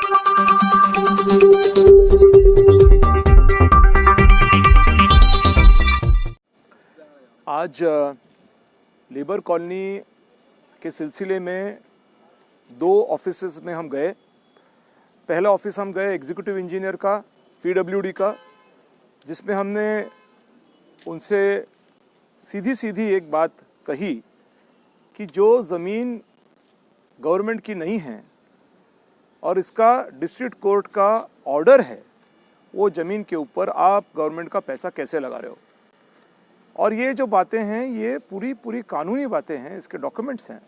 आज labour colony के सिलसिले में 2 ऑफिसेज में हम गए। पहला ऑफिस हम गए एग्जीक्यूटिव इंजीनियर का, पीडब्ल्यूडी का, जिसमें हमने उनसे सीधी एक बात कही कि जो ज़मीन गवर्नमेंट की नहीं है और इसका डिस्ट्रिक्ट कोर्ट का ऑर्डर है, वो ज़मीन के ऊपर आप गवर्नमेंट का पैसा कैसे लगा रहे हो। और ये जो बातें हैं ये पूरी कानूनी बातें हैं, इसके डॉक्यूमेंट्स हैं,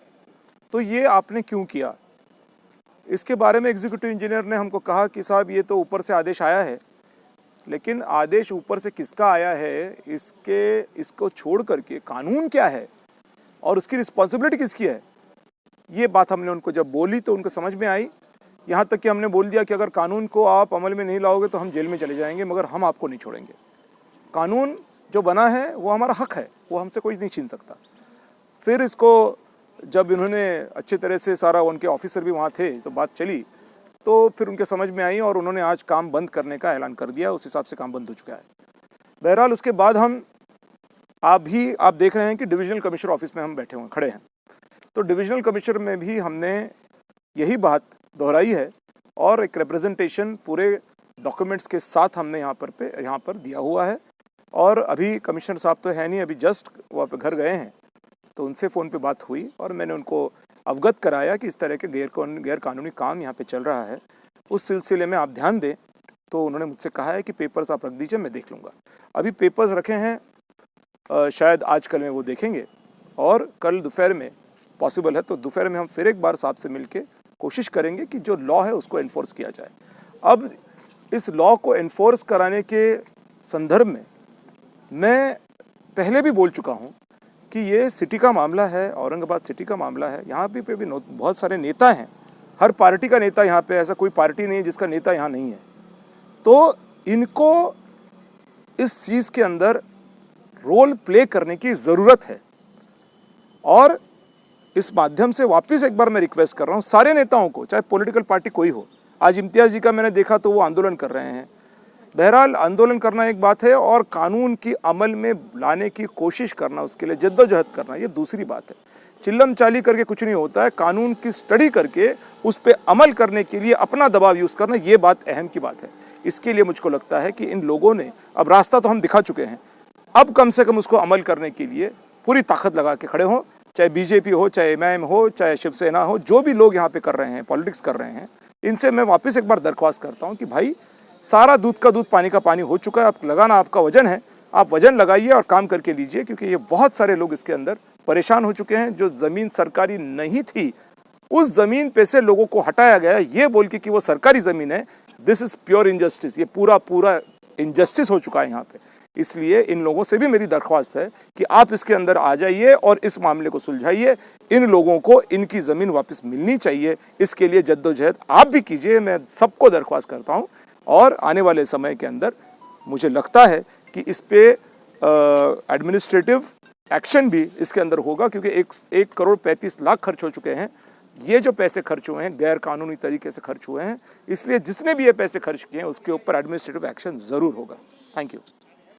तो ये आपने क्यों किया। इसके बारे में एग्जीक्यूटिव इंजीनियर ने हमको कहा कि साहब ये तो ऊपर से आदेश आया है, लेकिन आदेश ऊपर से किसका आया है इसको छोड़ करके कानून क्या है और उसकी रिस्पॉन्सिबिलिटी किसकी है, ये बात हमने उनको जब बोली तो उनको समझ में आई। यहाँ तक कि हमने बोल दिया कि अगर कानून को आप अमल में नहीं लाओगे तो हम जेल में चले जाएंगे, मगर हम आपको नहीं छोड़ेंगे। कानून जो बना है वो हमारा हक है, वो हमसे कोई नहीं छीन सकता। फिर इसको जब इन्होंने अच्छी तरह से सारा, उनके ऑफिसर भी वहाँ थे, तो बात चली, तो फिर उनके समझ में आई और उन्होंने आज काम बंद करने का ऐलान कर दिया। उस हिसाब से काम बंद हो चुका है। बहरहाल उसके बाद आप देख रहे हैं कि डिविजनल कमिश्नर ऑफिस में हम बैठे हुए खड़े हैं, तो डिविजनल कमिश्नर में भी हमने यही बात दोहराई है और एक रिप्रेजेंटेशन पूरे डॉक्यूमेंट्स के साथ हमने यहाँ पर दिया हुआ है। और अभी कमिश्नर साहब तो है नहीं, अभी जस्ट वहाँ पे घर गए हैं, तो उनसे फ़ोन पे बात हुई और मैंने उनको अवगत कराया कि इस तरह के गैर कानूनी काम यहाँ पे चल रहा है, उस सिलसिले में आप ध्यान दें। तो उन्होंने मुझसे कहा है कि पेपर्स आप रख दीजिए, मैं देख लूँगा। अभी पेपर्स रखे हैं, शायद आज कल में वो देखेंगे और कल दोपहर में पॉसिबल है तो दोपहर में हम फिर एक बार साहब से मिल के कोशिश करेंगे कि जो लॉ है उसको इन्फोर्स किया जाए। अब इस लॉ को इन्फोर्स कराने के संदर्भ में मैं पहले भी बोल चुका हूँ कि ये सिटी का मामला है, औरंगाबाद सिटी का मामला है। यहाँ पे भी बहुत सारे नेता हैं, हर पार्टी का नेता यहाँ पे, ऐसा कोई पार्टी नहीं है जिसका नेता यहाँ नहीं है। तो इनको इस चीज़ के अंदर रोल प्ले करने की ज़रूरत है और इस माध्यम से वापस एक बार मैं रिक्वेस्ट कर रहा हूँ सारे नेताओं को, चाहे पॉलिटिकल पार्टी कोई हो। आज इम्तियाज़ जी का मैंने देखा तो वो आंदोलन कर रहे हैं। बहरहाल आंदोलन करना एक बात है और कानून की अमल में लाने की कोशिश करना, उसके लिए जद्दोजहद करना, ये दूसरी बात है। चिल्लम चाली करके कुछ नहीं होता है। कानून की स्टडी करके उस पर अमल करने के लिए अपना दबाव यूज़ करना, ये बात अहम की बात है। इसके लिए मुझको लगता है कि इन लोगों ने अब रास्ता तो हम दिखा चुके हैं, अब कम से कम उसको अमल करने के लिए पूरी ताकत लगा के खड़े हों, चाहे बीजेपी हो, चाहे एमआईएम हो, चाहे शिवसेना हो, जो भी लोग यहाँ पे कर रहे हैं, पॉलिटिक्स कर रहे हैं, इनसे मैं वापस एक बार दरख्वास्त करता हूँ कि भाई सारा दूध का दूध पानी का पानी हो चुका है। आप लगाना, आपका वजन है, आप वजन लगाइए और काम करके लीजिए, क्योंकि ये बहुत सारे लोग इसके अंदर परेशान हो चुके हैं। जो ज़मीन सरकारी नहीं थी, उस ज़मीन पे से लोगों को हटाया गया ये बोल के कि वो सरकारी ज़मीन है। This is pure injustice. ये पूरा इनजस्टिस हो चुका है यहाँ पे। इसलिए इन लोगों से भी मेरी दरख्वास्त है कि आप इसके अंदर आ जाइए और इस मामले को सुलझाइए। इन लोगों को इनकी ज़मीन वापस मिलनी चाहिए, इसके लिए जद्दोजहद आप भी कीजिए। मैं सबको दरख्वास्त करता हूँ और आने वाले समय के अंदर मुझे लगता है कि इस पे एडमिनिस्ट्रेटिव एक्शन भी इसके अंदर होगा, क्योंकि 1,35,00,000 खर्च हो चुके हैं। ये जो पैसे खर्च हुए हैं गैर कानूनी तरीके से खर्च हुए हैं, इसलिए जिसने भी ये पैसे खर्च किए हैं उसके ऊपर एडमिनिस्ट्रेटिव एक्शन ज़रूर होगा। Thank you.